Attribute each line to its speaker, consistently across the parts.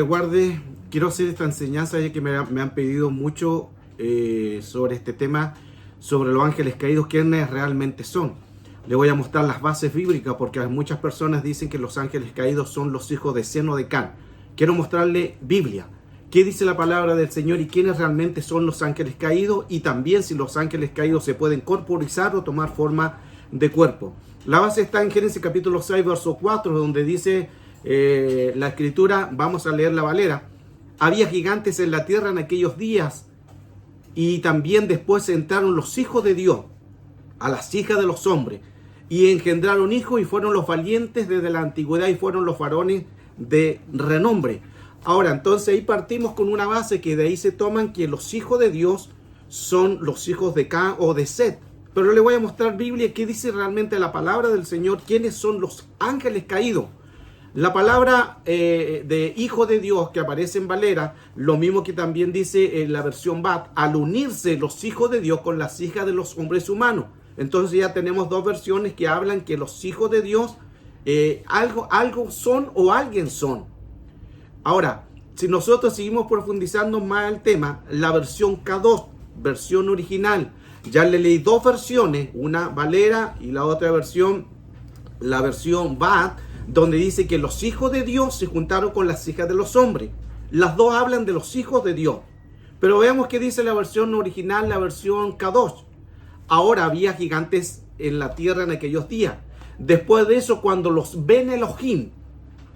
Speaker 1: Guarde, quiero hacer esta enseñanza ya que me han pedido mucho sobre este tema, sobre los ángeles caídos, quiénes realmente son. Le voy a mostrar las bases bíblicas porque muchas personas dicen que los ángeles caídos son los hijos de Seno de Can. Quiero mostrarle Biblia, qué dice la palabra del Señor y quiénes realmente son los ángeles caídos, y también si los ángeles caídos se pueden corporizar o tomar forma de cuerpo. La base está en Génesis capítulo 6, verso 4, donde dice la escritura, vamos a leer la Valera: había gigantes en la tierra en aquellos días, y también después entraron los hijos de Dios a las hijas de los hombres, y engendraron hijos, y fueron los valientes desde la antigüedad, y fueron los varones de renombre. Ahora, entonces ahí partimos con una base que de ahí se toman que los hijos de Dios son los hijos de Can o de Set. Pero le voy a mostrar Biblia, qué dice realmente la palabra del Señor, quiénes son los ángeles caídos. La palabra de hijo de Dios que aparece en Valera, lo mismo que también dice en la versión BAT, al unirse los hijos de Dios con las hijas de los hombres humanos. Entonces ya tenemos dos versiones que hablan que los hijos de Dios algo son o alguien son. Ahora, si nosotros seguimos profundizando más el tema, la versión K2, versión original, ya le leí dos versiones, una Valera y la otra versión, la versión BAT, donde dice que los hijos de Dios se juntaron con las hijas de los hombres. Las dos hablan de los hijos de Dios. Pero veamos qué dice la versión original, la versión K2. Ahora había gigantes en la tierra en aquellos días. Después de eso, cuando los Ben Elohim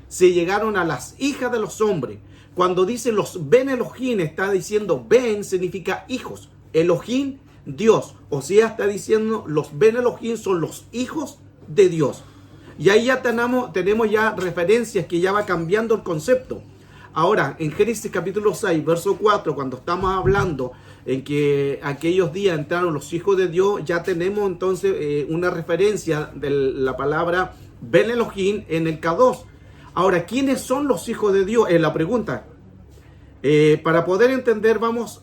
Speaker 1: se llegaron a las hijas de los hombres. Cuando dice los Ben Elohim, está diciendo Ben significa hijos. Elohim, Dios. O sea, está diciendo los Ben Elohim son los hijos de Dios. Y ahí ya tenemos ya referencias que ya va cambiando el concepto. Ahora, en Génesis capítulo 6, verso 4, cuando estamos hablando en que aquellos días entraron los hijos de Dios, ya tenemos entonces una referencia de la palabra Ben Elohim en el K2. Ahora, ¿quiénes son los hijos de Dios? Es la pregunta. Para poder entender, vamos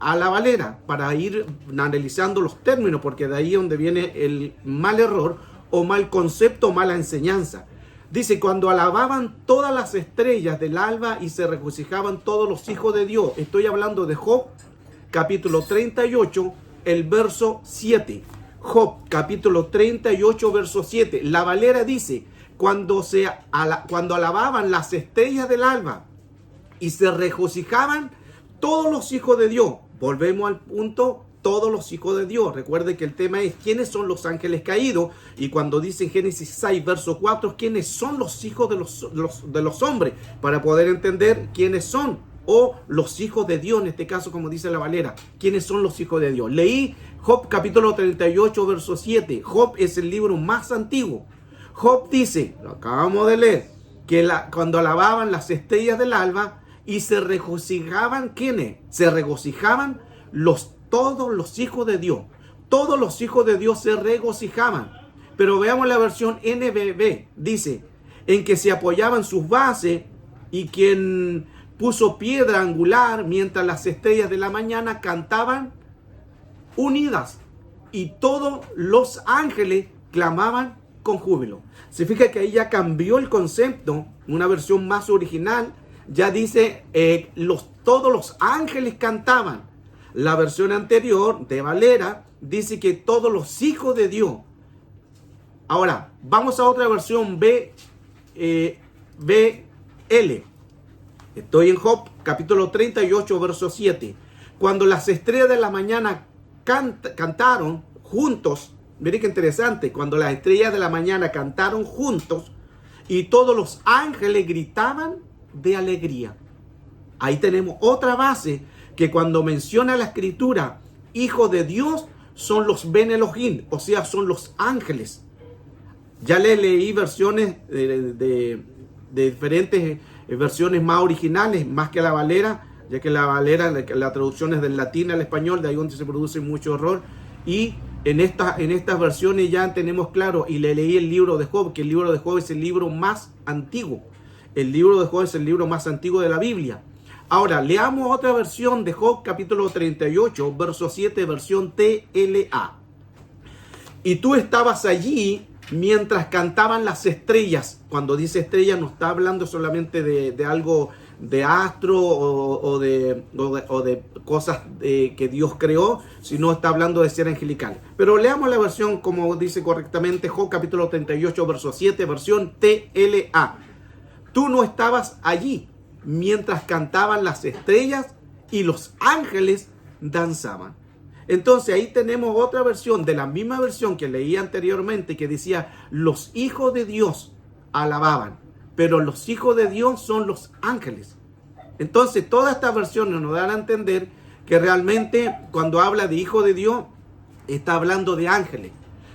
Speaker 1: a la Valera, para ir analizando los términos, porque de ahí es donde viene el mal error, o mal concepto, mala enseñanza. Dice, cuando alababan todas las estrellas del alba y se regocijaban todos los hijos de Dios. Estoy hablando de Job, capítulo 38, el verso 7. Job, capítulo 38, verso 7. La Valera dice, cuando alababan las estrellas del alba y se regocijaban todos los hijos de Dios. Volvemos al punto, todos los hijos de Dios. Recuerde que el tema es quiénes son los ángeles caídos. Y cuando dice en Génesis 6, verso 4, quiénes son los hijos de los hombres, para poder entender quiénes son, o los hijos de Dios, en este caso, como dice la Valera, quiénes son los hijos de Dios. Leí Job capítulo 38, verso 7. Job es el libro más antiguo. Job dice, lo acabamos de leer, que cuando alababan las estrellas del alba y se regocijaban, ¿quiénes? Se regocijaban todos los hijos de Dios. Todos los hijos de Dios se regocijaban. Pero veamos la versión NBB. Dice, en que se apoyaban sus bases, y quien puso piedra angular, mientras las estrellas de la mañana cantaban unidas, y todos los ángeles clamaban con júbilo. Se fija que ahí ya cambió el concepto. Una versión más original ya dice todos los ángeles cantaban. La versión anterior de Valera dice que todos los hijos de Dios. Ahora, vamos a otra versión BL. Estoy en Job, capítulo 38, verso 7. Cuando las estrellas de la mañana cantaron juntos, miren qué interesante, cuando las estrellas de la mañana cantaron juntos y todos los ángeles gritaban de alegría. Ahí tenemos otra base, que cuando menciona la escritura hijos de Dios son los Ben Elohim, o sea, son los ángeles. Ya les leí versiones de diferentes versiones más originales, más que la Valera, ya que la Valera, la traducción es del latín al español, de ahí donde se produce mucho error. Y en estas versiones ya tenemos claro, y le leí el libro de Job, que el libro de Job es el libro más antiguo. El libro de Job es el libro más antiguo de la Biblia. Ahora, leamos otra versión de Job, capítulo 38, verso 7, versión TLA. Y tú estabas allí mientras cantaban las estrellas. Cuando dice estrellas no está hablando solamente de algo de astro o de cosas que Dios creó, sino está hablando de ser angelical. Pero leamos la versión como dice correctamente Job capítulo 38 verso 7, versión TLA. Tú no estabas allí mientras cantaban las estrellas y los ángeles danzaban. Entonces ahí tenemos otra versión de la misma versión que leí anteriormente que decía los hijos de Dios alababan, pero los hijos de Dios son los ángeles. Entonces todas estas versiones nos dan a entender que realmente cuando habla de hijo de Dios está hablando de ángeles.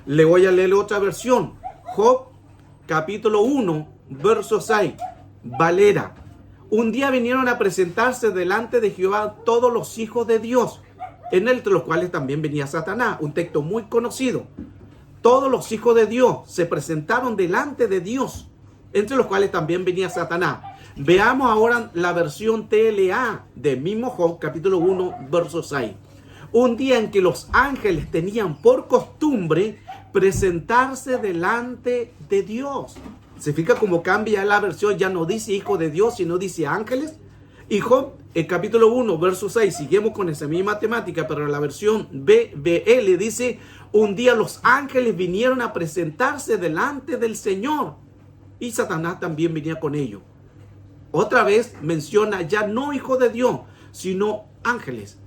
Speaker 1: Le voy a leer otra versión. Job capítulo 1 verso 6, Valera. Un día vinieron a presentarse delante de Jehová todos los hijos de Dios, entre los cuales también venía Satanás, un texto muy conocido. Todos los hijos de Dios se presentaron delante de Dios, entre los cuales también venía Satanás. Veamos ahora la versión TLA del mismo Job, capítulo 1, verso 6. Un día en que los ángeles tenían por costumbre presentarse delante de Dios. ¿Se fija cómo cambia la versión? Ya no dice hijo de Dios, sino dice ángeles. Y Job, el capítulo 1, verso 6, seguimos con esa misma temática, pero en la versión BBL dice, un día los ángeles vinieron a presentarse delante del Señor y Satanás también venía con ellos. Otra vez menciona ya no hijo de Dios, sino ángeles.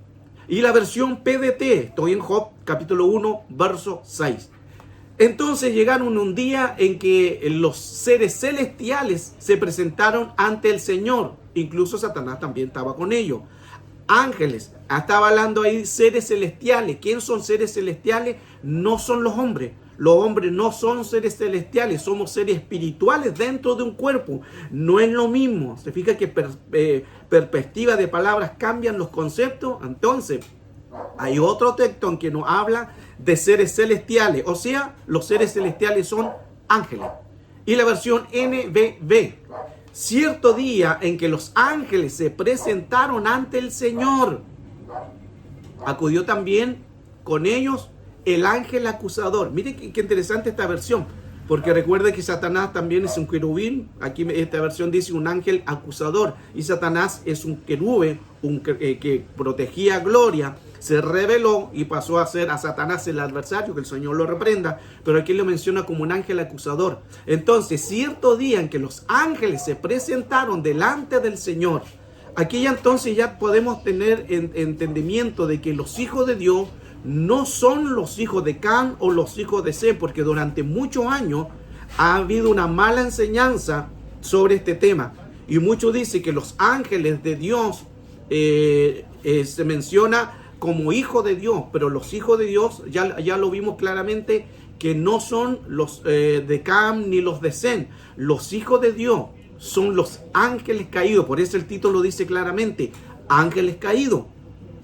Speaker 1: Y la versión PDT, estoy en Job, capítulo 1, verso 6. Entonces llegaron un día en que los seres celestiales se presentaron ante el Señor. Incluso Satanás también estaba con ellos. Ángeles, estaba hablando ahí seres celestiales. ¿Quién son seres celestiales? No son los hombres. Los hombres no son seres celestiales, somos seres espirituales dentro de un cuerpo. No es lo mismo. Se fija que perspectiva de palabras cambian los conceptos. Entonces, hay otro texto en que nos habla de seres celestiales. O sea, los seres celestiales son ángeles. Y la versión NBB. Cierto día en que los ángeles se presentaron ante el Señor, acudió también con ellos el ángel acusador. Mire qué interesante esta versión, porque recuerde que Satanás también es un querubín. Aquí esta versión dice un ángel acusador, y Satanás es un querube, que protegía gloria. Se rebeló y pasó a ser a Satanás el adversario, que el Señor lo reprenda, pero aquí lo menciona como un ángel acusador. Entonces, cierto día en que los ángeles se presentaron delante del Señor, aquí ya entonces ya podemos tener entendimiento de que los hijos de Dios no son los hijos de Can o los hijos de Seth, porque durante muchos años ha habido una mala enseñanza sobre este tema. Y muchos dicen que los ángeles de Dios se menciona como hijo de Dios, pero los hijos de Dios ya lo vimos claramente que no son los de Cam ni los de Seth. Los hijos de Dios son los ángeles caídos. Por eso el título dice claramente ángeles caídos.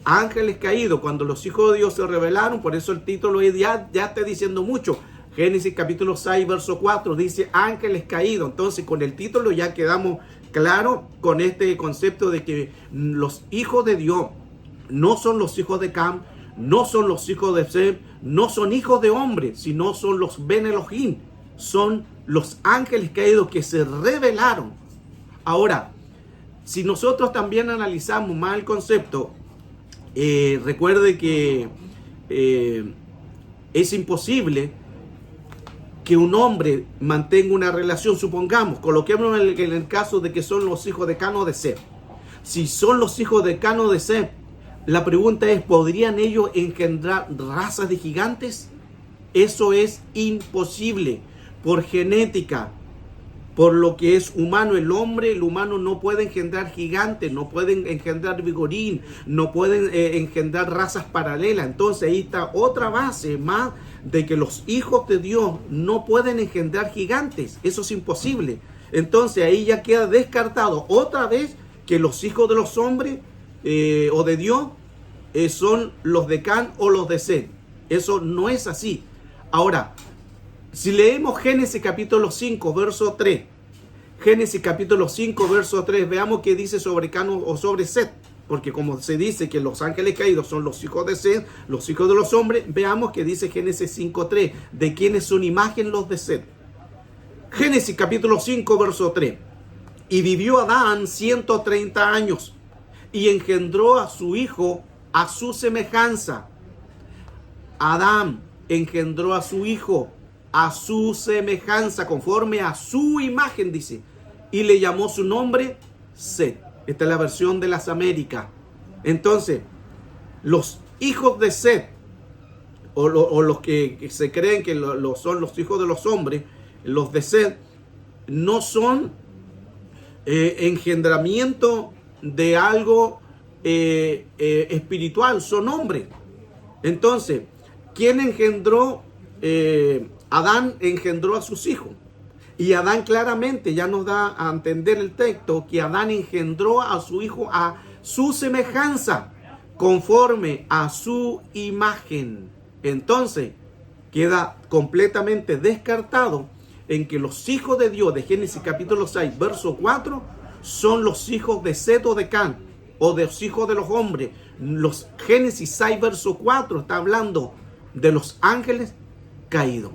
Speaker 1: Ángeles caídos, cuando los hijos de Dios se rebelaron, por eso el título ya está diciendo mucho. Génesis capítulo 6, verso 4 dice ángeles caídos. Entonces con el título ya quedamos claros con este concepto de que los hijos de Dios no son los hijos de Cam, no son los hijos de Seth, no son hijos de hombre, sino son los Ben Elohim, son los ángeles caídos que se rebelaron. Ahora, si nosotros también analizamos más el concepto, recuerde que es imposible que un hombre mantenga una relación, supongamos, coloquémonos en el caso de que son los hijos de Can o de Seth. Si son los hijos de Can o de Seth, la pregunta es, ¿podrían ellos engendrar razas de gigantes? Eso es imposible. Por genética, por lo que es humano, el humano no puede engendrar gigantes, no pueden engendrar vigorín, no pueden engendrar razas paralelas. Entonces ahí está otra base más de que los hijos de Dios no pueden engendrar gigantes. Eso es imposible. Entonces ahí ya queda descartado otra vez que los hijos de los hombres o de Dios son los de Can o los de Seth. Eso no es así. Ahora, si leemos Génesis capítulo 5, verso 3, Génesis capítulo 5, verso 3, veamos qué dice sobre Can o sobre Seth, porque como se dice que los ángeles caídos son los hijos de Seth, los hijos de los hombres, veamos que dice Génesis 5, 3, de quienes son imagen los de Seth. Génesis capítulo 5, verso 3. Y vivió Adán 130 años y engendró a su hijo a su semejanza. Adán engendró a su hijo a su semejanza, conforme a su imagen, dice. Y le llamó su nombre Set. Esta es la versión de las Américas. Entonces, los hijos de Set, o los que se creen que son los hijos de los hombres, los de Set, no son engendramiento de algo espiritual, son hombres. Entonces, ¿quién engendró? Adán engendró a sus hijos. Y Adán claramente ya nos da a entender el texto que Adán engendró a su hijo a su semejanza, conforme a su imagen. Entonces, queda completamente descartado en que los hijos de Dios de Génesis capítulo 6, verso 4, son los hijos de Set o de Can, o de los hijos de los hombres. Los Génesis 6, verso 4 está hablando de los ángeles caídos.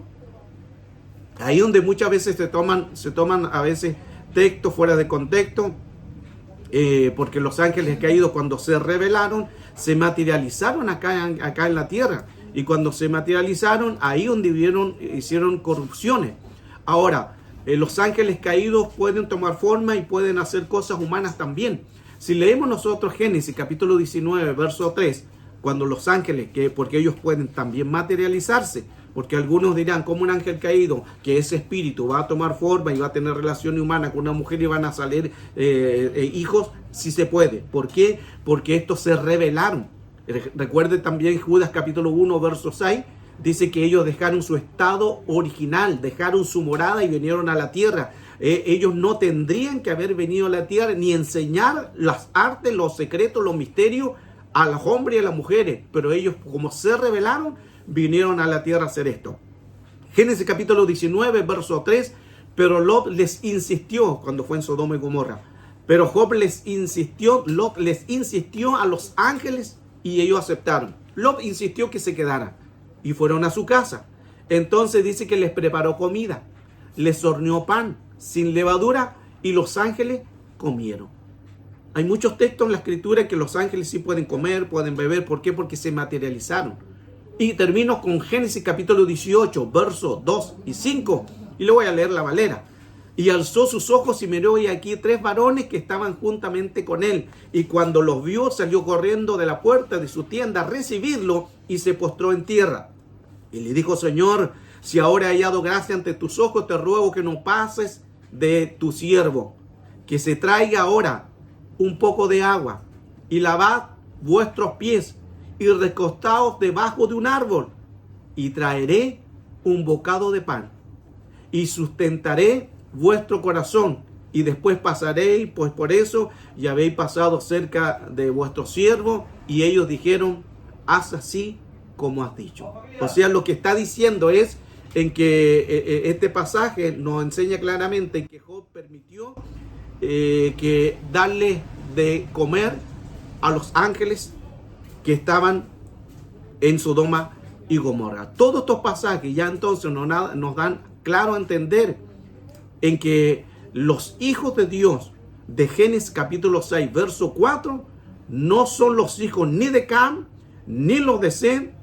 Speaker 1: Ahí donde muchas veces se toman a veces textos fuera de contexto, porque los ángeles caídos, cuando se rebelaron, se materializaron acá en la tierra. Y cuando se materializaron, ahí donde hicieron corrupciones. Ahora, los ángeles caídos pueden tomar forma y pueden hacer cosas humanas también. Si leemos nosotros Génesis capítulo 19, verso 3, cuando los ángeles, porque ellos pueden también materializarse, porque algunos dirán, como un ángel caído, que ese espíritu va a tomar forma y va a tener relación humana con una mujer y van a salir hijos, sí se puede. ¿Por qué? Porque estos se rebelaron. Recuerde también Judas capítulo 1, verso 6, dice que ellos dejaron su estado original, dejaron su morada y vinieron a la tierra. Ellos no tendrían que haber venido a la tierra ni enseñar las artes, los secretos, los misterios a los hombres y a las mujeres, pero ellos, como se rebelaron, vinieron a la tierra a hacer esto. Génesis capítulo 19, verso 3, pero Lot les insistió, cuando fue en Sodoma y Gomorra, pero Lot les insistió a los ángeles y ellos aceptaron. Lot insistió que se quedaran y fueron a su casa. Entonces dice que les preparó comida, les horneó pan sin levadura y los ángeles comieron. Hay muchos textos en la escritura que los ángeles sí pueden comer, pueden beber. ¿Por qué? Porque se materializaron. Y termino con Génesis capítulo 18, versos 2 y 5. Y le voy a leer la Valera. Y alzó sus ojos y miró, y aquí 3 varones que estaban juntamente con él. Y cuando los vio, salió corriendo de la puerta de su tienda a recibirlo y se postró en tierra. Y le dijo: Señor, si ahora he hallado gracia ante tus ojos, te ruego que no pases de tu siervo, que se traiga ahora un poco de agua y lavad vuestros pies y recostaos debajo de un árbol, y traeré un bocado de pan y sustentaré vuestro corazón, y después pasaréis pues por eso, y habéis pasado cerca de vuestro siervo. Y ellos dijeron: haz así como has dicho. O sea, lo que está diciendo es en que este pasaje nos enseña claramente que Job permitió que darle de comer a los ángeles que estaban en Sodoma y Gomorra. Todos estos pasajes ya entonces nos dan claro a entender en que los hijos de Dios de Génesis capítulo 6, verso 4, no son los hijos ni de Cam, ni los de Set,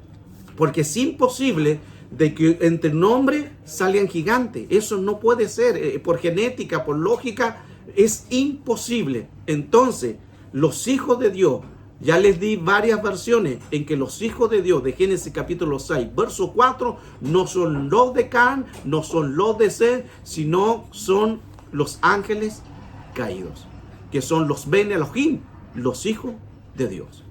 Speaker 1: porque es imposible de que entre nombres salgan gigantes. Eso no puede ser, por genética, por lógica, es imposible. Entonces, los hijos de Dios, ya les di varias versiones en que los hijos de Dios de Génesis capítulo 6, verso 4, no son los de Can, no son los de Set, sino son los ángeles caídos, que son los Ben Elohim, los hijos de Dios.